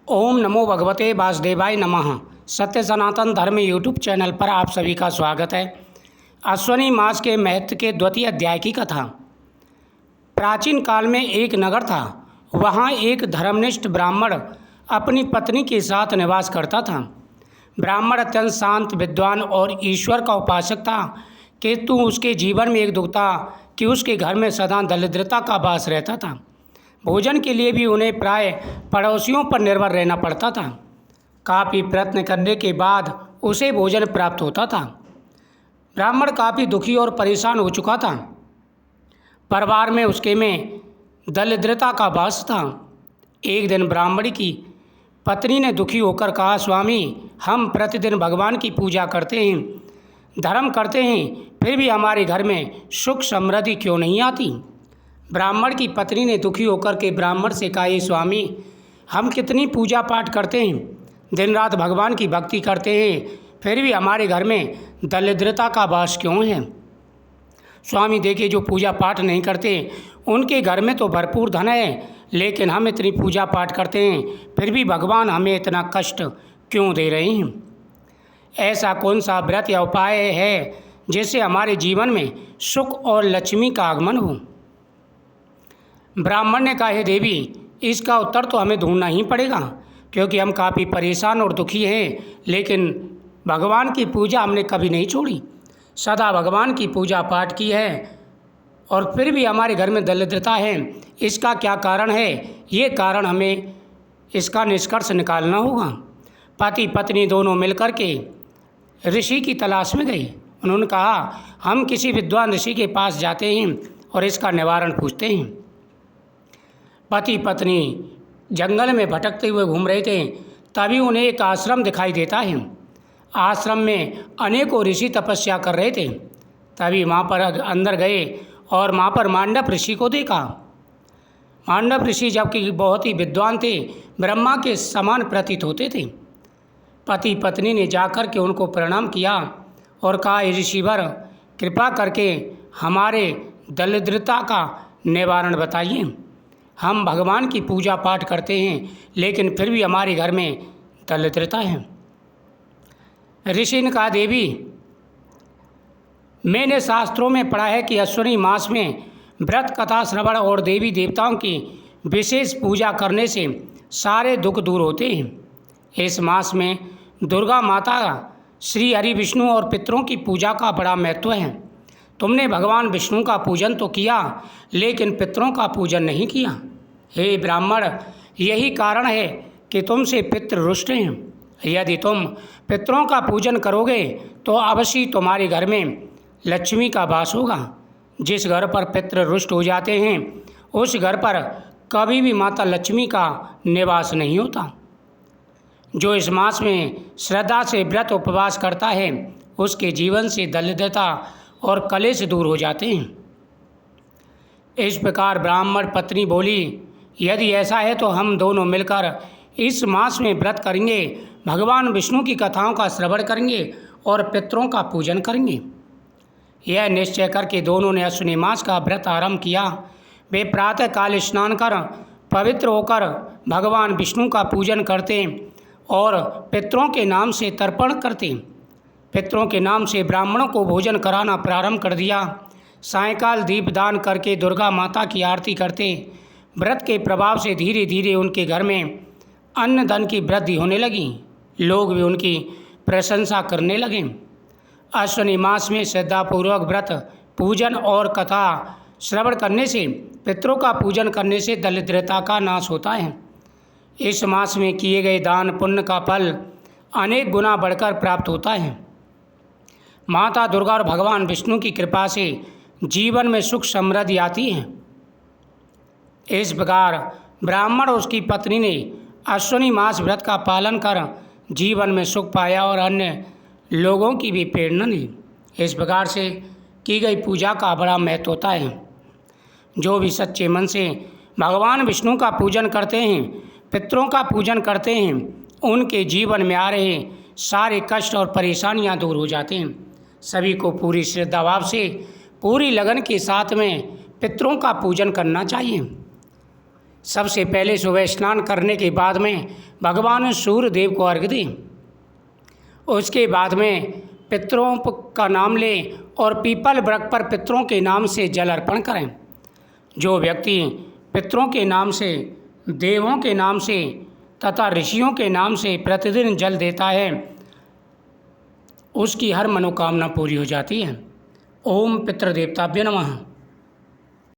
ओम नमो भगवते वासुदेवाय नमः। सत्य सनातन धर्म यूट्यूब चैनल पर आप सभी का स्वागत है। अश्विनी मास के महत्व के द्वितीय अध्याय की कथा। प्राचीन काल में एक नगर था। वहाँ एक धर्मनिष्ठ ब्राह्मण अपनी पत्नी के साथ निवास करता था। ब्राह्मण अत्यंत शांत, विद्वान और ईश्वर का उपासक था, किंतु उसके जीवन में एक दुख था कि उसके घर में सदा दरिद्रता का वास रहता था। भोजन के लिए भी उन्हें प्राय पड़ोसियों पर निर्भर रहना पड़ता था। काफ़ी प्रयत्न करने के बाद उसे भोजन प्राप्त होता था। ब्राह्मण काफ़ी दुखी और परेशान हो चुका था। परिवार में उसके में दरिद्रता का वास था। एक दिन ब्राह्मण की पत्नी ने दुखी होकर कहा, स्वामी, हम प्रतिदिन भगवान की पूजा करते हैं, धर्म करते हैं, फिर भी हमारे घर में सुख समृद्धि क्यों नहीं आती। ब्राह्मण की पत्नी ने दुखी होकर के ब्राह्मण से कहा, ये स्वामी, हम कितनी पूजा पाठ करते हैं, दिन रात भगवान की भक्ति करते हैं, फिर भी हमारे घर में दरिद्रता का वास क्यों है। स्वामी देखिए, जो पूजा पाठ नहीं करते उनके घर में तो भरपूर धन है, लेकिन हम इतनी पूजा पाठ करते हैं, फिर भी भगवान हमें इतना कष्ट क्यों दे रहे हैं। ऐसा कौन सा व्रत या उपाय है जिससे हमारे जीवन में सुख और लक्ष्मी का आगमन हो। ब्राह्मण ने कहा, हे देवी, इसका उत्तर तो हमें ढूंढना ही पड़ेगा, क्योंकि हम काफ़ी परेशान और दुखी हैं, लेकिन भगवान की पूजा हमने कभी नहीं छोड़ी, सदा भगवान की पूजा पाठ की है, और फिर भी हमारे घर में दरिद्रता है। इसका क्या कारण है, ये कारण हमें इसका निष्कर्ष निकालना होगा। पति पत्नी दोनों मिलकर के ऋषि की तलाश में गए। उन्होंने कहा, हम किसी विद्वान ऋषि के पास जाते हैं और इसका निवारण पूछते हैं। पति पत्नी जंगल में भटकते हुए घूम रहे थे, तभी उन्हें एक आश्रम दिखाई देता है। आश्रम में अनेकों ऋषि तपस्या कर रहे थे। तभी वहाँ पर अंदर गए और वहाँ पर मांडव ऋषि को देखा। मांडव ऋषि जबकि बहुत ही विद्वान थे, ब्रह्मा के समान प्रतीत होते थे। पति पत्नी ने जाकर के उनको प्रणाम किया और कहा, ऋषिवर, कृपा करके हमारे दरिद्रता का निवारण बताइए। हम भगवान की पूजा पाठ करते हैं, लेकिन फिर भी हमारे घर में दरिद्रता है। ऋषि ने कहा, देवी, मैंने शास्त्रों में पढ़ा है कि अश्विनी मास में व्रत कथा श्रवण और देवी देवताओं की विशेष पूजा करने से सारे दुख दूर होते हैं। इस मास में दुर्गा माता, श्री हरि विष्णु और पितरों की पूजा का बड़ा महत्व है। तुमने भगवान विष्णु का पूजन तो किया, लेकिन पितरों का पूजन नहीं किया। हे ब्राह्मण, यही कारण है कि तुमसे पितृ रुष्ट हैं। यदि तुम पितरों का पूजन करोगे तो अवश्य तुम्हारे घर में लक्ष्मी का वास होगा। जिस घर पर पितृ रुष्ट हो जाते हैं, उस घर पर कभी भी माता लक्ष्मी का निवास नहीं होता। जो इस मास में श्रद्धा से व्रत उपवास करता है, उसके जीवन से दरिद्रता और कलेश दूर हो जाते हैं। इस प्रकार ब्राह्मण पत्नी बोली, यदि ऐसा है तो हम दोनों मिलकर इस मास में व्रत करेंगे, भगवान विष्णु की कथाओं का श्रवण करेंगे और पितरों का पूजन करेंगे। यह निश्चय करके दोनों ने अश्विनी मास का व्रत आरंभ किया। वे प्रातःकाल स्नान कर पवित्र होकर भगवान विष्णु का पूजन करते और पितरों के नाम से तर्पण करते। पितरों के नाम से ब्राह्मणों को भोजन कराना प्रारंभ कर दिया। सायंकाल दीपदान करके दुर्गा माता की आरती करते। व्रत के प्रभाव से धीरे धीरे उनके घर में अन्न धन की वृद्धि होने लगी। लोग भी उनकी प्रशंसा करने लगे। अश्विनी मास में श्रद्धापूर्वक व्रत, पूजन और कथा श्रवण करने से, पितरों का पूजन करने से दरिद्रता का नाश होता है। इस मास में किए गए दान पुण्य का फल अनेक गुना बढ़कर प्राप्त होता है। माता दुर्गा और भगवान विष्णु की कृपा से जीवन में सुख समृद्धि आती है। इस प्रकार ब्राह्मण और उसकी पत्नी ने अश्विनी मास व्रत का पालन कर जीवन में सुख पाया और अन्य लोगों की भी प्रेरणा ली। इस प्रकार से की गई पूजा का बड़ा महत्व होता है। जो भी सच्चे मन से भगवान विष्णु का पूजन करते हैं, पितरों का पूजन करते हैं, उनके जीवन में आ रहे सारे कष्ट और परेशानियां दूर हो जाते हैं। सभी को पूरी श्रद्धा भाव से, पूरी लगन के साथ में पितरों का पूजन करना चाहिए। सबसे पहले सुबह स्नान करने के बाद में भगवान सूर्य देव को अर्घ्य दें। उसके बाद में पितरों का नाम लें और पीपल वृक्ष पर पितरों के नाम से जल अर्पण करें। जो व्यक्ति पितरों के नाम से, देवों के नाम से तथा ऋषियों के नाम से प्रतिदिन जल देता है, उसकी हर मनोकामना पूरी हो जाती है। ओम पितृदेवताभ्यो नमः।